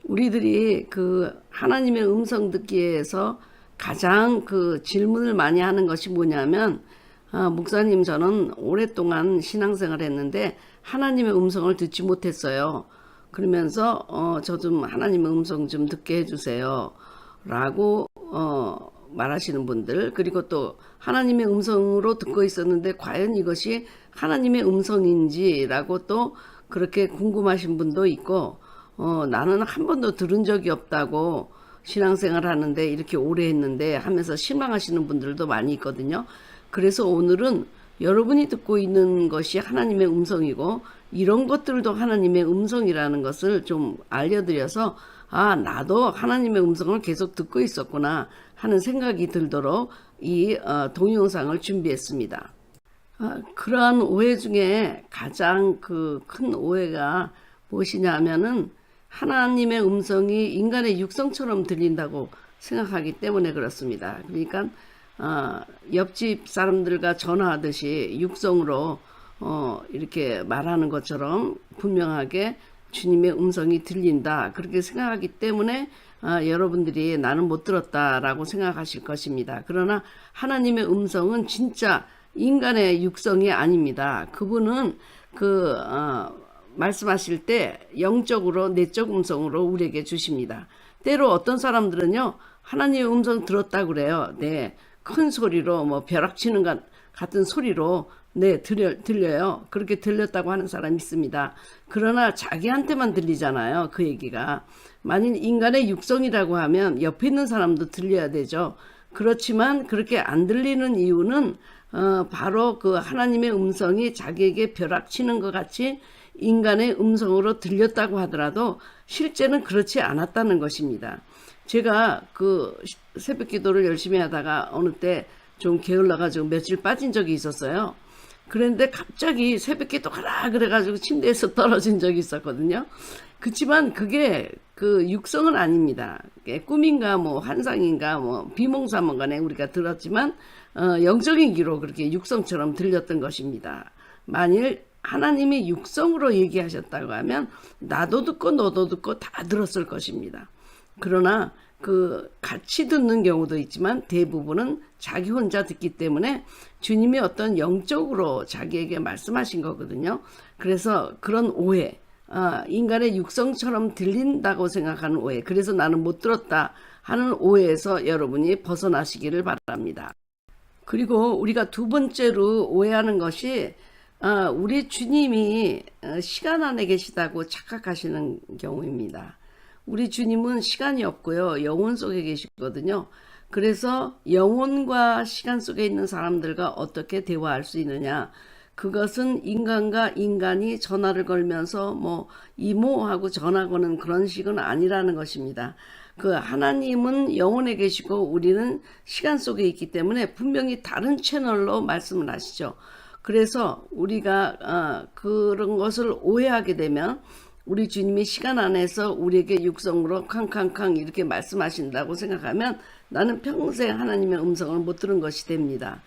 우리들이 그 하나님의 음성 듣기에서 가장 그 질문을 많이 하는 것이 뭐냐면, 목사님, 저는 오랫동안 신앙생활 했는데 하나님의 음성을 듣지 못했어요. 그러면서 저 좀 하나님의 음성 좀 듣게 해주세요 라고 말하시는 분들, 그리고 또 하나님의 음성으로 듣고 있었는데 과연 이것이 하나님의 음성인지라고 또 그렇게 궁금하신 분도 있고, 나는 한 번도 들은 적이 없다고 신앙생활 하는데 이렇게 오래 했는데 하면서 실망하시는 분들도 많이 있거든요. 그래서 오늘은 여러분이 듣고 있는 것이 하나님의 음성이고 이런 것들도 하나님의 음성이라는 것을 좀 알려드려서, 나도 하나님의 음성을 계속 듣고 있었구나 하는 생각이 들도록 이 동영상을 준비했습니다. 그러한 오해 중에 가장 그 큰 오해가 무엇이냐 하면은 하나님의 음성이 인간의 육성처럼 들린다고 생각하기 때문에 그렇습니다. 그러니까 옆집 사람들과 전화하듯이 육성으로 이렇게 말하는 것처럼 분명하게 주님의 음성이 들린다, 그렇게 생각하기 때문에 여러분들이 나는 못 들었다라고 생각하실 것입니다. 그러나 하나님의 음성은 진짜 인간의 육성이 아닙니다. 그분은 말씀하실 때 영적으로 내적 음성으로 우리에게 주십니다. 때로 어떤 사람들은요, 하나님의 음성 들었다 그래요. 네, 큰 소리로 뭐 벼락치는 것 같은 소리로 들려요. 그렇게 들렸다고 하는 사람이 있습니다. 그러나 자기한테만 들리잖아요, 그 얘기가. 만일 인간의 육성이라고 하면 옆에 있는 사람도 들려야 되죠. 그렇지만 그렇게 안 들리는 이유는 바로 그 하나님의 음성이 자기에게 벼락치는 것 같이 인간의 음성으로 들렸다고 하더라도 실제는 그렇지 않았다는 것입니다. 제가 그 새벽 기도를 열심히 하다가 어느 때 좀 게을러가지고 며칠 빠진 적이 있었어요. 그런데 갑자기 새벽 기도 하라 그래가지고 침대에서 떨어진 적이 있었거든요. 그렇지만 그게 그 육성은 아닙니다. 꿈인가 뭐 환상인가 뭐 비몽사몽간에 우리가 들었지만 영적인 기로 그렇게 육성처럼 들렸던 것입니다. 만일 하나님이 육성으로 얘기하셨다고 하면 나도 듣고 너도 듣고 다 들었을 것입니다. 그러나 그 같이 듣는 경우도 있지만 대부분은 자기 혼자 듣기 때문에 주님이 어떤 영적으로 자기에게 말씀하신 거거든요. 그래서 그런 오해, 인간의 육성처럼 들린다고 생각하는 오해, 그래서 나는 못 들었다 하는 오해에서 여러분이 벗어나시기를 바랍니다. 그리고 우리가 두 번째로 오해하는 것이 우리 주님이 시간 안에 계시다고 착각하시는 경우입니다. 우리 주님은 시간이 없고요, 영혼 속에 계시거든요. 그래서 영혼과 시간 속에 있는 사람들과 어떻게 대화할 수 있느냐, 그것은 인간과 인간이 전화를 걸면서 뭐 이모하고 전화 거는 그런 식은 아니라는 것입니다. 그 하나님은 영혼에 계시고 우리는 시간 속에 있기 때문에 분명히 다른 채널로 말씀을 하시죠. 그래서 우리가 그런 것을 오해하게 되면 우리 주님이 시간 안에서 우리에게 육성으로 캉캉캉 이렇게 말씀하신다고 생각하면 나는 평생 하나님의 음성을 못 들은 것이 됩니다.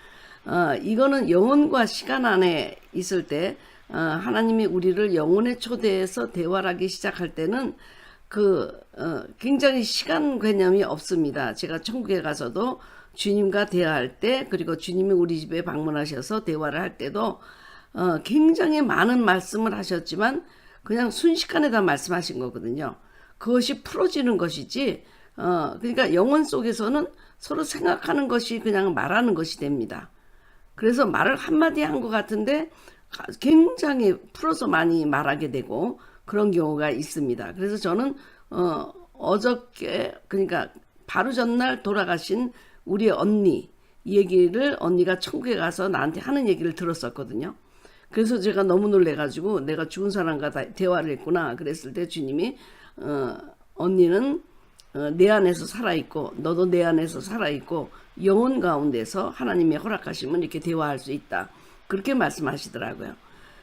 이거는 영혼과 시간 안에 있을 때 하나님이 우리를 영혼에 초대해서 대화를 하기 시작할 때는 굉장히 시간 개념이 없습니다. 제가 천국에 가서도 주님과 대화할 때, 그리고 주님이 우리 집에 방문하셔서 대화를 할 때도 굉장히 많은 말씀을 하셨지만 그냥 순식간에 다 말씀하신 거거든요. 그것이 풀어지는 것이지, 그러니까 영혼 속에서는 서로 생각하는 것이 그냥 말하는 것이 됩니다. 그래서 말을 한마디 한 것 같은데 굉장히 풀어서 많이 말하게 되고 그런 경우가 있습니다. 그래서 저는 어저께, 그러니까 바로 전날 돌아가신 우리 언니 얘기를, 언니가 천국에 가서 나한테 하는 얘기를 들었었거든요. 그래서 제가 너무 놀래가지고 내가 죽은 사람과 대화를 했구나 그랬을 때 주님이 언니는 내 안에서 살아있고 너도 내 안에서 살아있고 영혼 가운데서 하나님의 허락하시면 이렇게 대화할 수 있다, 그렇게 말씀하시더라고요.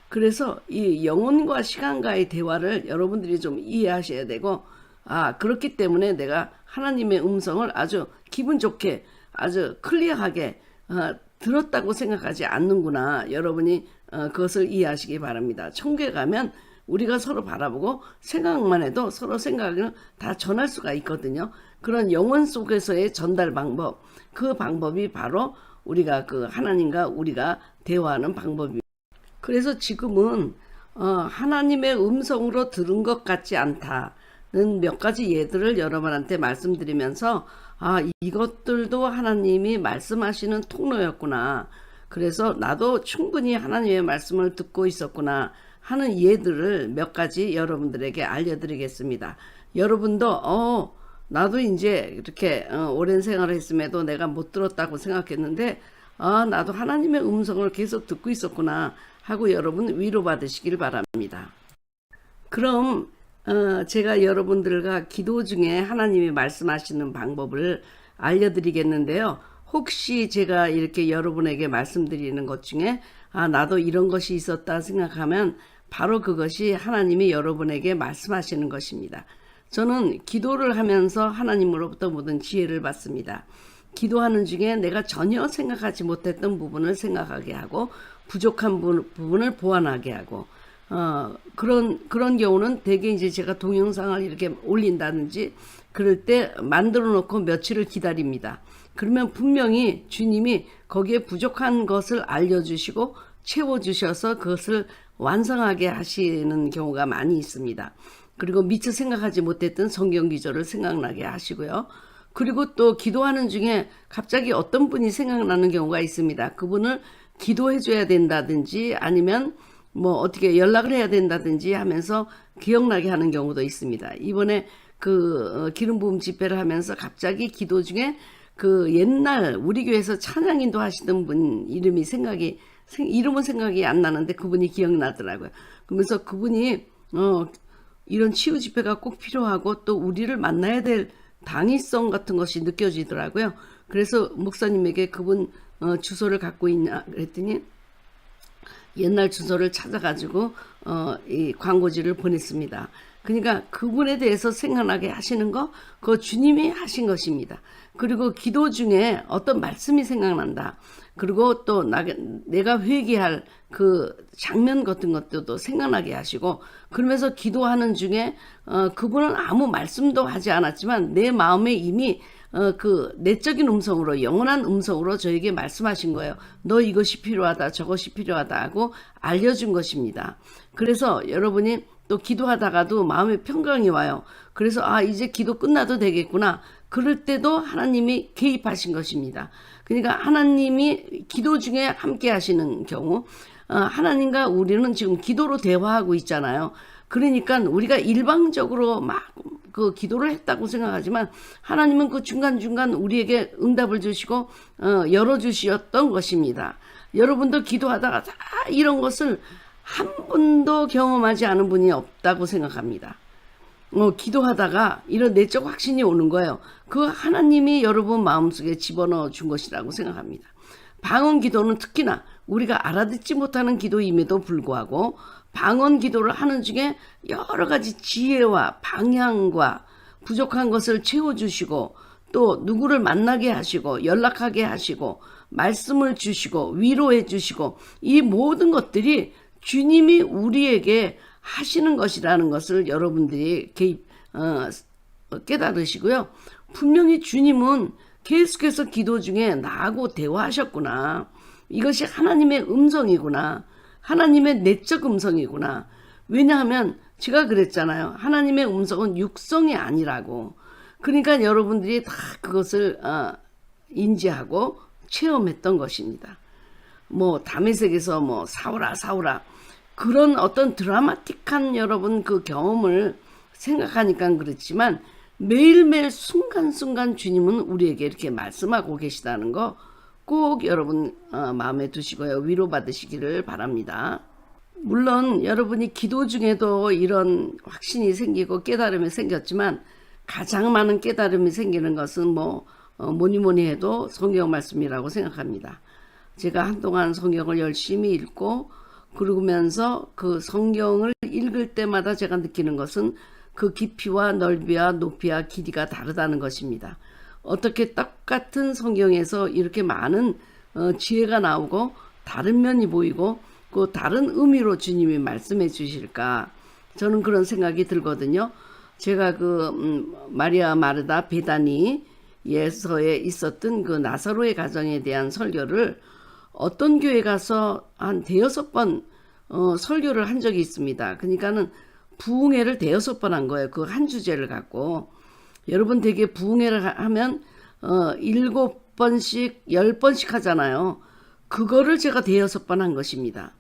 그래서 이 영혼과 시간과의 대화를 여러분들이 좀 이해하셔야 되고, 그렇기 때문에 내가 하나님의 음성을 아주 기분 좋게 아주 클리어하게 들었다고 생각하지 않는구나, 여러분이 그것을 이해하시기 바랍니다. 천국에 가면 우리가 서로 바라보고 생각만 해도 서로 생각을 다 전할 수가 있거든요. 그런 영혼 속에서의 전달 방법, 그 방법이 바로 우리가 그 하나님과 우리가 대화하는 방법입니다. 그래서 지금은 하나님의 음성으로 들은 것 같지 않다는 몇 가지 예들을 여러분한테 말씀드리면서 이것들도 하나님이 말씀하시는 통로였구나. 그래서 나도 충분히 하나님의 말씀을 듣고 있었구나 하는 예들을 몇 가지 여러분들에게 알려드리겠습니다. 여러분도 나도 이제 이렇게 오랜 생활을 했음에도 내가 못 들었다고 생각했는데 나도 하나님의 음성을 계속 듣고 있었구나 하고 여러분 위로받으시길 바랍니다. 그럼 제가 여러분들과 기도 중에 하나님이 말씀하시는 방법을 알려드리겠는데요. 혹시 제가 이렇게 여러분에게 말씀드리는 것 중에 나도 이런 것이 있었다 생각하면 바로 그것이 하나님이 여러분에게 말씀하시는 것입니다. 저는 기도를 하면서 하나님으로부터 모든 지혜를 받습니다. 기도하는 중에 내가 전혀 생각하지 못했던 부분을 생각하게 하고 부족한 부분을 보완하게 하고 그런 경우는 대개 이제 제가 동영상을 이렇게 올린다든지 그럴 때 만들어 놓고 며칠을 기다립니다. 그러면 분명히 주님이 거기에 부족한 것을 알려주시고 채워주셔서 그것을 완성하게 하시는 경우가 많이 있습니다. 그리고 미처 생각하지 못했던 성경 기절을 생각나게 하시고요. 그리고 또 기도하는 중에 갑자기 어떤 분이 생각나는 경우가 있습니다. 그분을 기도해 줘야 된다든지 아니면 뭐 어떻게 연락을 해야 된다든지 하면서 기억나게 하는 경우도 있습니다. 이번에 그 기름 부음 집회를 하면서 갑자기 기도 중에 그 옛날 우리 교회에서 찬양인도 하시던 분 이름은 생각이 안 나는데 그분이 기억나더라고요. 그러면서 그분이 이런 치유 집회가 꼭 필요하고 또 우리를 만나야 될 당위성 같은 것이 느껴지더라고요. 그래서 목사님에게 그분 주소를 갖고 있냐 그랬더니 옛날 주소를 찾아가지고 이 광고지를 보냈습니다. 그러니까 그분에 대해서 생각나게 하시는 거 그거 주님이 하신 것입니다. 그리고 기도 중에 어떤 말씀이 생각난다. 그리고 또 내가 회개할 그 장면 같은 것도 생각나게 하시고 그러면서 기도하는 중에 그분은 아무 말씀도 하지 않았지만 내 마음에 이미 그 내적인 음성으로 영원한 음성으로 저에게 말씀하신 거예요. 너 이것이 필요하다 저것이 필요하다 하고 알려준 것입니다. 그래서 여러분이 또 기도하다가도 마음에 평강이 와요. 그래서 이제 기도 끝나도 되겠구나. 그럴 때도 하나님이 개입하신 것입니다. 그러니까 하나님이 기도 중에 함께 하시는 경우 하나님과 우리는 지금 기도로 대화하고 있잖아요. 그러니까 우리가 일방적으로 막 그 기도를 했다고 생각하지만 하나님은 그 중간중간 우리에게 응답을 주시고 열어주셨던 것입니다. 여러분도 기도하다가 다 이런 것을 한 번도 경험하지 않은 분이 없다고 생각합니다. 기도하다가 이런 내적 확신이 오는 거예요. 그 하나님이 여러분 마음속에 집어넣어 준 것이라고 생각합니다. 방언 기도는 특히나 우리가 알아듣지 못하는 기도임에도 불구하고 방언 기도를 하는 중에 여러 가지 지혜와 방향과 부족한 것을 채워주시고 또 누구를 만나게 하시고 연락하게 하시고 말씀을 주시고 위로해 주시고 이 모든 것들이 주님이 우리에게 하시는 것이라는 것을 여러분들이 깨달으시고요. 분명히 주님은 계속해서 기도 중에 나하고 대화하셨구나. 이것이 하나님의 음성이구나. 하나님의 내적 음성이구나. 왜냐하면 제가 그랬잖아요. 하나님의 음성은 육성이 아니라고. 그러니까 여러분들이 다 그것을 인지하고 체험했던 것입니다. 뭐 다메섹에서 뭐 사오라 그런 어떤 드라마틱한 여러분 그 경험을 생각하니까 그렇지만 매일매일 순간순간 주님은 우리에게 이렇게 말씀하고 계시다는 거 꼭 여러분 마음에 두시고요. 위로받으시기를 바랍니다. 물론 여러분이 기도 중에도 이런 확신이 생기고 깨달음이 생겼지만 가장 많은 깨달음이 생기는 것은 뭐니 해도 성경 말씀이라고 생각합니다. 제가 한동안 성경을 열심히 읽고 그러면서 그 성경을 읽을 때마다 제가 느끼는 것은 그 깊이와 넓이와 높이와 길이가 다르다는 것입니다. 어떻게 똑같은 성경에서 이렇게 많은 지혜가 나오고 다른 면이 보이고 그 다른 의미로 주님이 말씀해 주실까? 저는 그런 생각이 들거든요. 제가 마리아 마르다 베다니에서에 있었던 그 나사로의 가정에 대한 설교를 어떤 교회 가서 한 대여섯 번 설교를 한 적이 있습니다. 그러니까는 부흥회를 대여섯 번 한 거예요. 그 한 주제를 갖고. 여러분 되게 부흥회를 하면 7번씩 10번씩 하잖아요. 그거를 제가 대여섯 번 한 것입니다.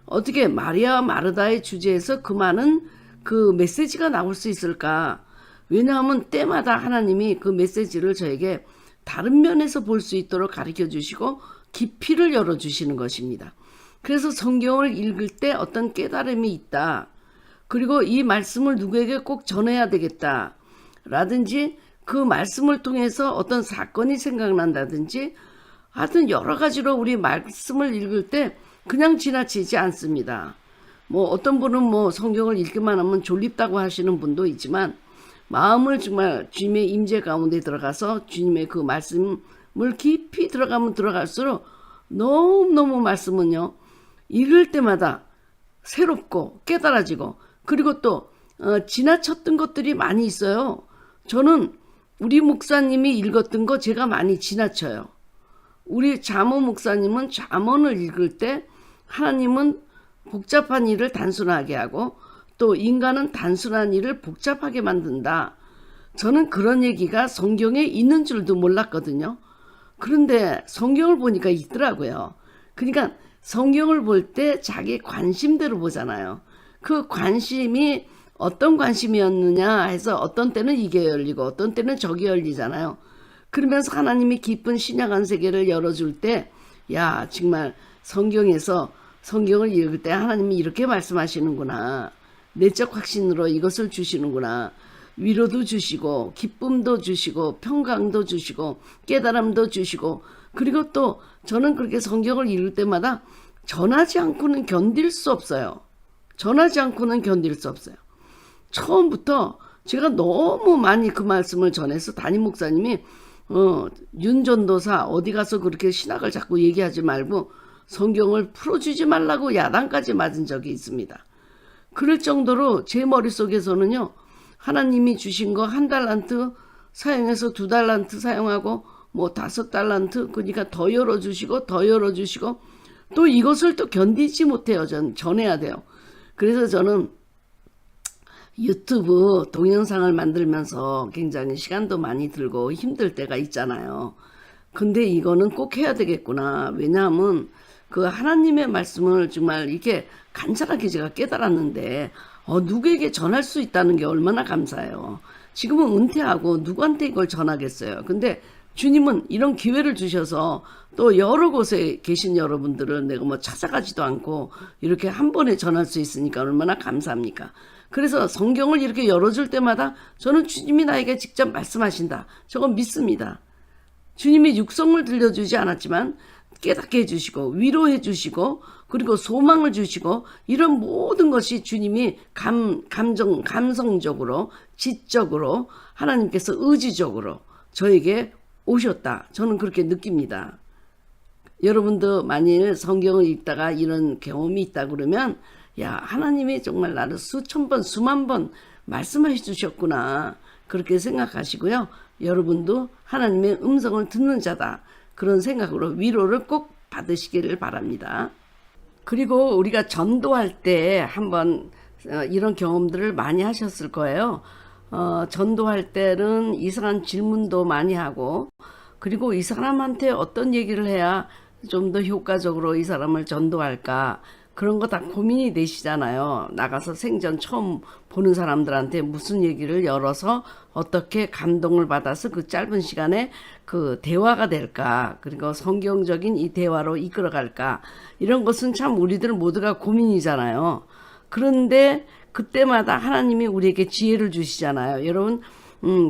어떻게 마리아 마르다의 주제에서 그 많은 그 메시지가 나올 수 있을까? 왜냐하면 때마다 하나님이 그 메시지를 저에게 다른 면에서 볼 수 있도록 가르쳐 주시고 깊이를 열어주시는 것입니다. 그래서 성경을 읽을 때 어떤 깨달음이 있다. 그리고 이 말씀을 누구에게 꼭 전해야 되겠다. 라든지 그 말씀을 통해서 어떤 사건이 생각난다든지 하여튼 여러 가지로 우리 말씀을 읽을 때 그냥 지나치지 않습니다. 뭐 어떤 분은 뭐 성경을 읽기만 하면 졸립다고 하시는 분도 있지만 마음을 정말 주님의 임재 가운데 들어가서 주님의 그 말씀을 깊이 들어가면 들어갈수록 너무너무 말씀은요 읽을 때마다 새롭고 깨달아지고 그리고 또 지나쳤던 것들이 많이 있어요. 저는 우리 목사님이 읽었던 거 제가 많이 지나쳐요. 우리 자모 목사님은 잠언을 읽을 때 하나님은 복잡한 일을 단순하게 하고 또 인간은 단순한 일을 복잡하게 만든다. 저는 그런 얘기가 성경에 있는 줄도 몰랐거든요. 그런데 성경을 보니까 있더라고요. 그러니까 성경을 볼 때 자기 관심대로 보잖아요. 그 관심이 어떤 관심이었느냐 해서 어떤 때는 이게 열리고 어떤 때는 저게 열리잖아요. 그러면서 하나님이 깊은 신약한 세계를 열어줄 때 야 정말 성경에서 성경을 읽을 때 하나님이 이렇게 말씀하시는구나. 내적 확신으로 이것을 주시는구나. 위로도 주시고 기쁨도 주시고 평강도 주시고 깨달음도 주시고 그리고 또 저는 그렇게 성경을 읽을 때마다 전하지 않고는 견딜 수 없어요. 전하지 않고는 견딜 수 없어요. 처음부터 제가 너무 많이 그 말씀을 전해서 담임 목사님이 윤 전도사 어디 가서 그렇게 신학을 자꾸 얘기하지 말고 성경을 풀어주지 말라고 야단까지 맞은 적이 있습니다. 그럴 정도로 제 머릿속에서는요. 하나님이 주신 거 1달란트 사용해서 2달란트 사용하고 뭐 5달란트 그러니까 더 열어주시고 더 열어주시고 또 이것을 또 견디지 못해요. 전해야 돼요. 그래서 저는 유튜브 동영상을 만들면서 굉장히 시간도 많이 들고 힘들 때가 있잖아요. 근데 이거는 꼭 해야 되겠구나. 왜냐하면 그 하나님의 말씀을 정말 이렇게 간절하게 제가 깨달았는데 누구에게 전할 수 있다는 게 얼마나 감사해요. 지금은 은퇴하고 누구한테 이걸 전하겠어요. 근데 주님은 이런 기회를 주셔서 또 여러 곳에 계신 여러분들을 내가 뭐 찾아가지도 않고 이렇게 한 번에 전할 수 있으니까 얼마나 감사합니까. 그래서 성경을 이렇게 열어줄 때마다 저는 주님이 나에게 직접 말씀하신다. 저건 믿습니다. 주님이 육성을 들려주지 않았지만 깨닫게 해주시고 위로해 주시고 그리고 소망을 주시고 이런 모든 것이 주님이 감성적으로 지적으로 하나님께서 의지적으로 저에게 오셨다. 저는 그렇게 느낍니다. 여러분도 만일 성경을 읽다가 이런 경험이 있다 그러면 야 하나님이 정말 나를 수천 번 수만 번 말씀해 주셨구나 그렇게 생각하시고요. 여러분도 하나님의 음성을 듣는 자다. 그런 생각으로 위로를 꼭 받으시기를 바랍니다. 그리고 우리가 전도할 때 한번 이런 경험들을 많이 하셨을 거예요. 전도할 때는 이상한 질문도 많이 하고 그리고 이 사람한테 어떤 얘기를 해야 좀 더 효과적으로 이 사람을 전도할까 그런 거 다 고민이 되시잖아요. 나가서 생전 처음 보는 사람들한테 무슨 얘기를 열어서 어떻게 감동을 받아서 그 짧은 시간에 그 대화가 될까 그리고 성경적인 이 대화로 이끌어갈까 이런 것은 참 우리들 모두가 고민이잖아요. 그런데 그때마다 하나님이 우리에게 지혜를 주시잖아요. 여러분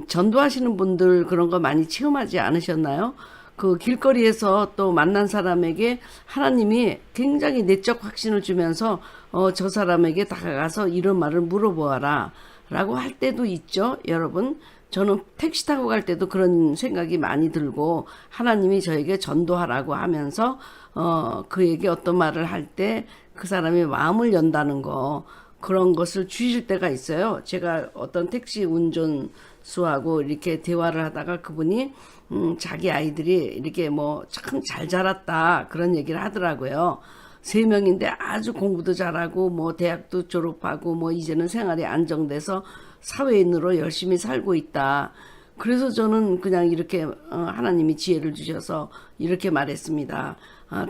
전도하시는 분들 그런 거 많이 체험하지 않으셨나요? 그 길거리에서 또 만난 사람에게 하나님이 굉장히 내적 확신을 주면서 저 사람에게 다가가서 이런 말을 물어보아라 라고 할 때도 있죠. 여러분 저는 택시 타고 갈 때도 그런 생각이 많이 들고 하나님이 저에게 전도하라고 하면서 그에게 어떤 말을 할 때 그 사람의 마음을 연다는 거 그런 것을 주실 때가 있어요. 제가 어떤 택시 운전수하고 이렇게 대화를 하다가 그분이 자기 아이들이 이렇게 뭐 참 잘 자랐다 그런 얘기를 하더라고요. 세 명인데 아주 공부도 잘하고 뭐 대학도 졸업하고 뭐 이제는 생활이 안정돼서 사회인으로 열심히 살고 있다. 그래서 저는 그냥 이렇게 하나님이 지혜를 주셔서 이렇게 말했습니다.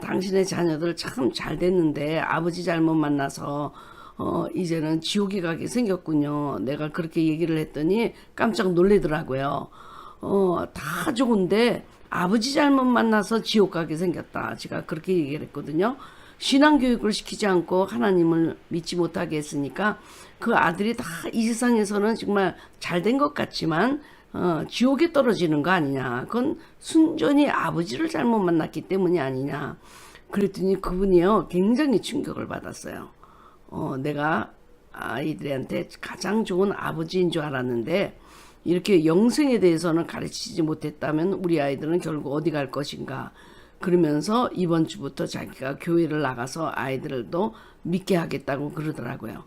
당신의 자녀들 참 잘 됐는데 아버지 잘못 만나서 이제는 지옥에 가게 생겼군요. 내가 그렇게 얘기를 했더니 깜짝 놀래더라고요. 다 좋은데 아버지 잘못 만나서 지옥 가게 생겼다. 제가 그렇게 얘기를 했거든요. 신앙교육을 시키지 않고 하나님을 믿지 못하게 했으니까 그 아들이 다 이 세상에서는 정말 잘된 것 같지만 지옥에 떨어지는 거 아니냐. 그건 순전히 아버지를 잘못 만났기 때문이 아니냐. 그랬더니 그분이요 굉장히 충격을 받았어요. 내가 아이들한테 가장 좋은 아버지인 줄 알았는데 이렇게 영생에 대해서는 가르치지 못했다면 우리 아이들은 결국 어디 갈 것인가. 그러면서 이번 주부터 자기가 교회를 나가서 아이들도 믿게 하겠다고 그러더라고요.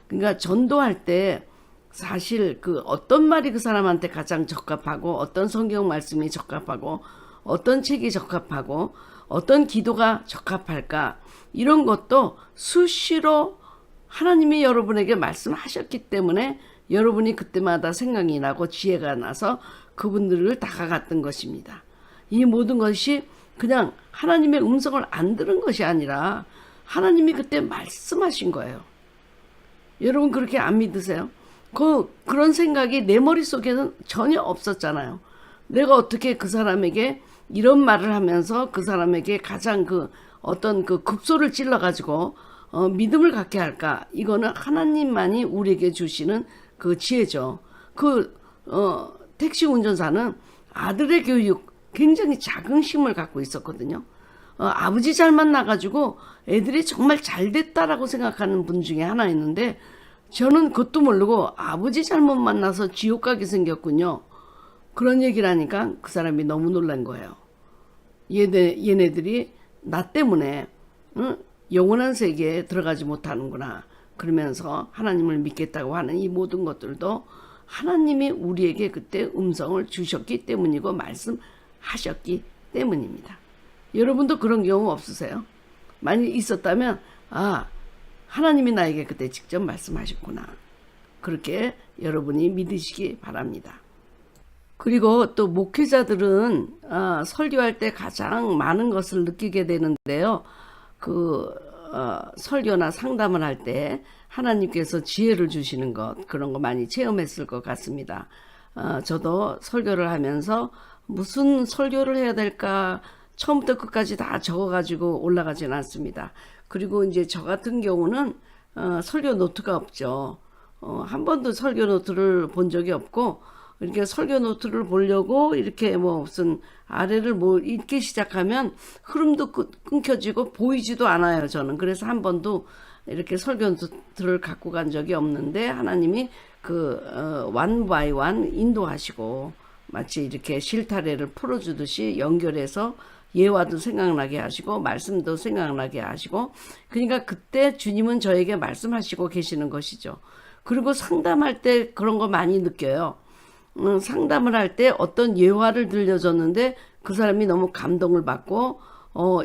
그러니까 전도할 때 사실 그 어떤 말이 그 사람한테 가장 적합하고 어떤 성경 말씀이 적합하고 어떤 책이 적합하고 어떤 기도가 적합할까 이런 것도 수시로 하나님이 여러분에게 말씀하셨기 때문에 여러분이 그때마다 생각이 나고 지혜가 나서 그분들을 다가갔던 것입니다. 이 모든 것이 그냥 하나님의 음성을 안 들은 것이 아니라 하나님이 그때 말씀하신 거예요. 여러분 그렇게 안 믿으세요? 그런 생각이 내 머릿속에는 전혀 없었잖아요. 내가 어떻게 그 사람에게 이런 말을 하면서 그 사람에게 가장 어떤 급소를 찔러가지고 믿음을 갖게 할까? 이거는 하나님만이 우리에게 주시는 그 지혜죠. 택시 운전사는 아들의 교육 굉장히 자긍심을 갖고 있었거든요. 아버지 잘 만나가지고 애들이 정말 잘 됐다라고 생각하는 분 중에 하나 있는데 저는 그것도 모르고 아버지 잘못 만나서 지옥 가게 생겼군요. 그런 얘기를 하니까 그 사람이 너무 놀란 거예요. 얘네들이 나 때문에 영원한 세계에 들어가지 못하는구나. 그러면서 하나님을 믿겠다고 하는 이 모든 것들도 하나님이 우리에게 그때 음성을 주셨기 때문이고 말씀하셨기 때문입니다. 여러분도 그런 경우 없으세요? 만약 있었다면 하나님이 나에게 그때 직접 말씀하셨구나. 그렇게 여러분이 믿으시기 바랍니다. 그리고 또 목회자들은 설교할 때 가장 많은 것을 느끼게 되는데요. 설교나 상담을 할 때 하나님께서 지혜를 주시는 것 그런 거 많이 체험했을 것 같습니다. 저도 설교를 하면서 무슨 설교를 해야 될까 처음부터 끝까지 다 적어가지고 올라가진 않습니다. 그리고 이제 저 같은 경우는 설교 노트가 없죠. 한 번도 설교 노트를 본 적이 없고 이렇게 설교 노트를 보려고 이렇게 무슨 아래를 읽기 시작하면 흐름도 끊겨지고 보이지도 않아요, 저는. 그래서 한 번도 이렇게 설교 노트를 갖고 간 적이 없는데 하나님이 one by one 인도하시고 마치 이렇게 실타래를 풀어주듯이 연결해서 예화도 생각나게 하시고 말씀도 생각나게 하시고 그러니까 그때 주님은 저에게 말씀하시고 계시는 것이죠. 그리고 상담할 때 그런 거 많이 느껴요. 상담을 할 때 어떤 예화를 들려줬는데 그 사람이 너무 감동을 받고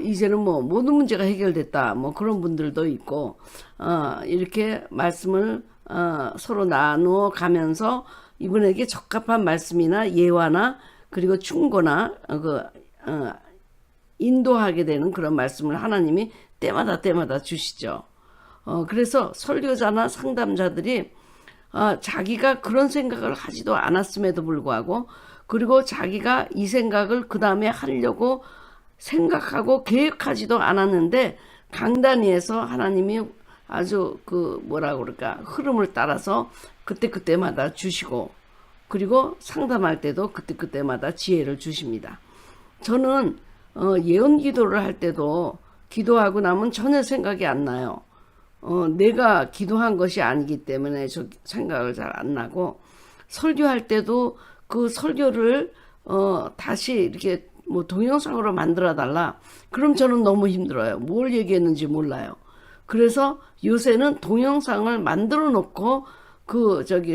이제는 모든 문제가 해결됐다 그런 분들도 있고 이렇게 말씀을 서로 나누어 가면서 이분에게 적합한 말씀이나 예화나 그리고 충고나 인도하게 되는 그런 말씀을 하나님이 때마다 주시죠. 그래서 설교자나 상담자들이 자기가 그런 생각을 하지도 않았음에도 불구하고 그리고 자기가 이 생각을 그 다음에 하려고 생각하고 계획하지도 않았는데 강단위에서 하나님이 아주 흐름을 따라서 그때마다 주시고 그리고 상담할 때도 그때마다 지혜를 주십니다. 저는 예언 기도를 할 때도 기도하고 나면 전혀 생각이 안 나요. 내가 기도한 것이 아니기 때문에 저 생각을 잘 안 나고 설교할 때도 그 설교를 다시 이렇게 동영상으로 만들어 달라. 그럼 저는 너무 힘들어요. 뭘 얘기했는지 몰라요. 그래서 요새는 동영상을 만들어 놓고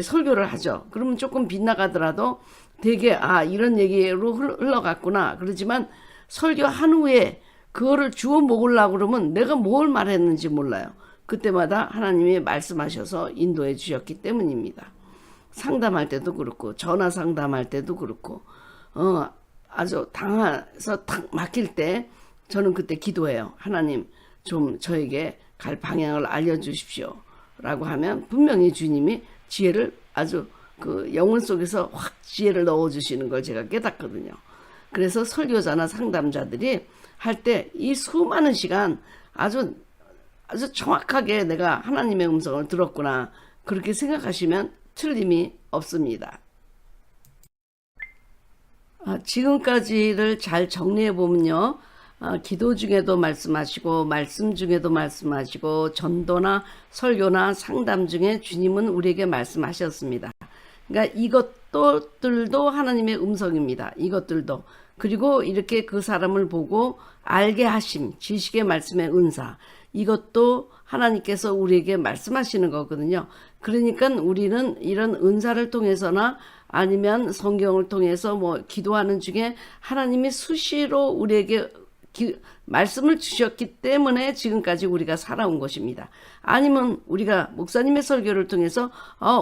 설교를 하죠. 그러면 조금 빗나가더라도 되게 이런 얘기로 흘러갔구나. 그러지만 설교한 후에 그거를 주워 먹으려고 그러면 내가 뭘 말했는지 몰라요. 그때마다 하나님이 말씀하셔서 인도해 주셨기 때문입니다. 상담할 때도 그렇고 전화 상담할 때도 그렇고 아주 당해서 탁 막힐 때 저는 그때 기도해요. 하나님 좀 저에게 갈 방향을 알려주십시오 라고 하면 분명히 주님이 지혜를 아주 영혼 속에서 확 지혜를 넣어주시는 걸 제가 깨닫거든요. 그래서 설교자나 상담자들이 할 때 이 수많은 시간 아주 정확하게 내가 하나님의 음성을 들었구나 그렇게 생각하시면 틀림이 없습니다. 지금까지를 잘 정리해 보면요. 기도 중에도 말씀하시고 말씀 중에도 말씀하시고 전도나 설교나 상담 중에 주님은 우리에게 말씀하셨습니다. 그러니까 이것들도 하나님의 음성입니다. 이것들도. 그리고 이렇게 그 사람을 보고 알게 하심, 지식의 말씀의 은사. 이것도 하나님께서 우리에게 말씀하시는 거거든요. 그러니까 우리는 이런 은사를 통해서나 아니면 성경을 통해서 기도하는 중에 하나님이 수시로 우리에게 말씀을 주셨기 때문에 지금까지 우리가 살아온 것입니다. 아니면 우리가 목사님의 설교를 통해서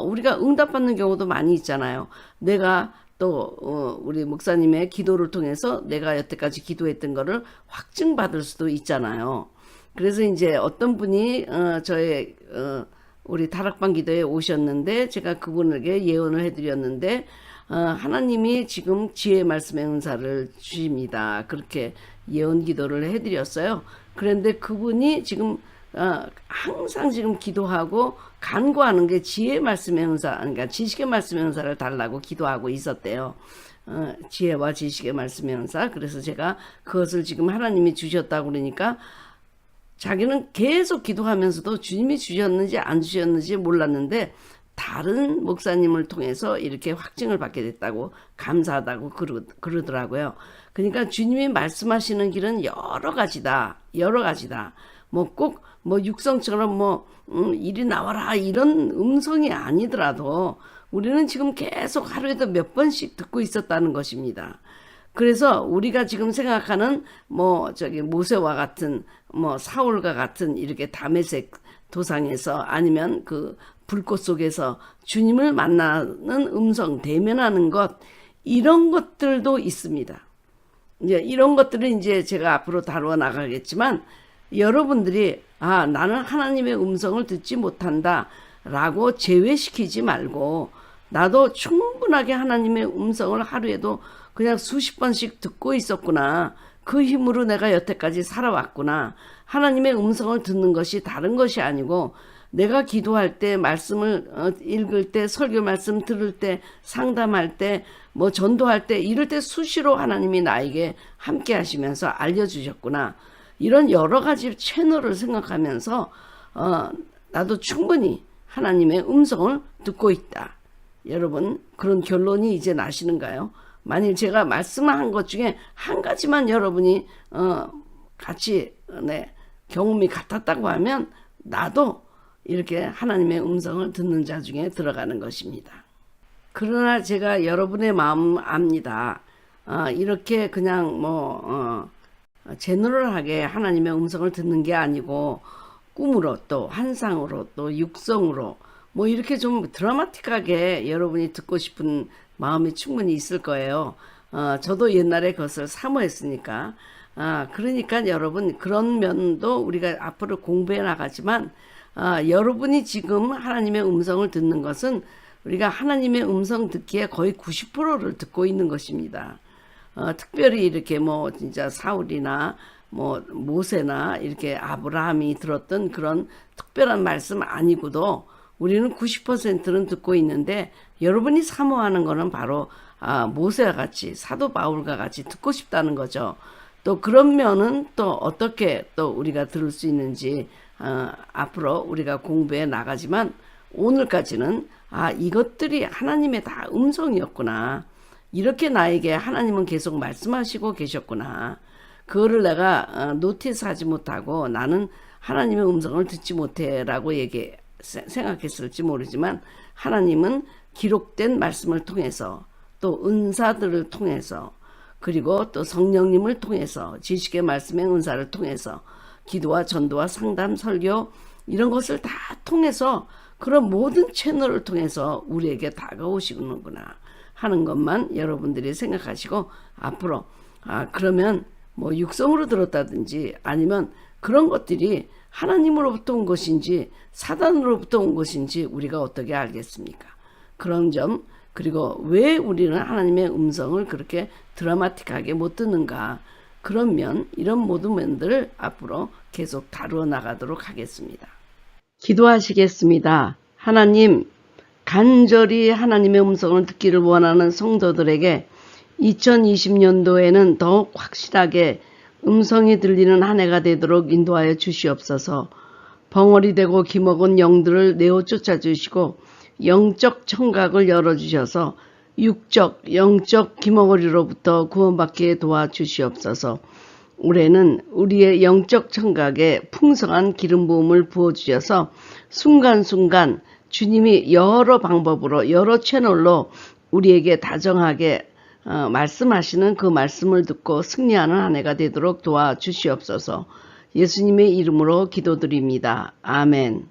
우리가 응답받는 경우도 많이 있잖아요. 내가 또 우리 목사님의 기도를 통해서 내가 여태까지 기도했던 거를 확증받을 수도 있잖아요. 그래서 이제 어떤 분이 저의 우리 다락방 기도에 오셨는데 제가 그분에게 예언을 해드렸는데 하나님이 지금 지혜의 말씀의 은사를 주십니다. 그렇게 예언 기도를 해드렸어요. 그런데 그분이 지금 항상 지금 기도하고 간구하는 게 지혜의 말씀의 은사, 그러니까 지식의 말씀의 은사를 달라고 기도하고 있었대요. 지혜와 지식의 말씀의 은사. 그래서 제가 그것을 지금 하나님이 주셨다고 그러니까 자기는 계속 기도하면서도 주님이 주셨는지 안 주셨는지 몰랐는데 다른 목사님을 통해서 이렇게 확증을 받게 됐다고 감사하다고 그러더라고요. 그러니까 주님이 말씀하시는 길은 여러 가지다. 꼭 육성처럼 이리 나와라 이런 음성이 아니더라도 우리는 지금 계속 하루에도 몇 번씩 듣고 있었다는 것입니다. 그래서 우리가 지금 생각하는 모세와 같은 사울과 같은 이렇게 다메섹 도상에서 아니면 그 불꽃 속에서 주님을 만나는 음성 대면하는 것 이런 것들도 있습니다. 이제 이런 것들은 이제 제가 앞으로 다루어 나가겠지만 여러분들이 나는 하나님의 음성을 듣지 못한다 라고 제외시키지 말고 나도 충분하게 하나님의 음성을 하루에도 그냥 수십 번씩 듣고 있었구나. 그 힘으로 내가 여태까지 살아왔구나. 하나님의 음성을 듣는 것이 다른 것이 아니고 내가 기도할 때 말씀을 읽을 때 설교 말씀 들을 때 상담할 때 전도할 때 이럴 때 수시로 하나님이 나에게 함께 하시면서 알려주셨구나. 이런 여러 가지 채널을 생각하면서 나도 충분히 하나님의 음성을 듣고 있다. 여러분 그런 결론이 이제 나시는가요? 만일 제가 말씀한 것 중에 한 가지만 여러분이 같이 경험이 같았다고 하면 나도 이렇게 하나님의 음성을 듣는 자 중에 들어가는 것입니다. 그러나 제가 여러분의 마음 압니다. 이렇게 그냥 제너럴하게 하나님의 음성을 듣는 게 아니고 꿈으로 또 환상으로 또 육성으로 이렇게 좀 드라마틱하게 여러분이 듣고 싶은 마음이 충분히 있을 거예요. 저도 옛날에 그것을 사모했으니까. 그러니까 여러분 그런 면도 우리가 앞으로 공부해 나가지만 여러분이 지금 하나님의 음성을 듣는 것은 우리가 하나님의 음성 듣기에 거의 90%를 듣고 있는 것입니다. 특별히 이렇게 진짜 사울이나 모세나 이렇게 아브라함이 들었던 그런 특별한 말씀 아니고도 우리는 90%는 듣고 있는데 여러분이 사모하는 거는 바로 모세와 같이 사도 바울과 같이 듣고 싶다는 거죠. 또 그런 면은 또 어떻게 또 우리가 들을 수 있는지 앞으로 우리가 공부해 나가지만 오늘까지는 이것들이 하나님의 다 음성이었구나. 이렇게 나에게 하나님은 계속 말씀하시고 계셨구나. 그거를 내가 노티스하지 못하고 나는 하나님의 음성을 듣지 못해라고 생각했을지 모르지만 하나님은 기록된 말씀을 통해서 또 은사들을 통해서 그리고 또 성령님을 통해서 지식의 말씀의 은사를 통해서 기도와 전도와 상담, 설교 이런 것을 다 통해서 그런 모든 채널을 통해서 우리에게 다가오시는구나 하는 것만 여러분들이 생각하시고 앞으로 그러면 뭐 육성으로 들었다든지 아니면 그런 것들이 하나님으로부터 온 것인지 사단으로부터 온 것인지 우리가 어떻게 알겠습니까? 그런 점 그리고 왜 우리는 하나님의 음성을 그렇게 드라마틱하게 못 듣는가 그런 면 이런 모든 면들을 앞으로 계속 다루어 나가도록 하겠습니다. 기도하시겠습니다. 하나님 간절히 하나님의 음성을 듣기를 원하는 성도들에게 2020년도에는 더욱 확실하게 음성이 들리는 한 해가 되도록 인도하여 주시옵소서. 벙어리 되고 기먹은 영들을 내어 쫓아주시고 영적 청각을 열어주셔서 육적, 영적 기먹어리로부터 구원받게 도와주시옵소서. 올해는 우리의 영적 청각에 풍성한 기름 부음을 부어주셔서 순간순간 주님이 여러 방법으로 여러 채널로 우리에게 다정하게 말씀하시는 그 말씀을 듣고 승리하는 한 해가 되도록 도와주시옵소서. 예수님의 이름으로 기도드립니다. 아멘.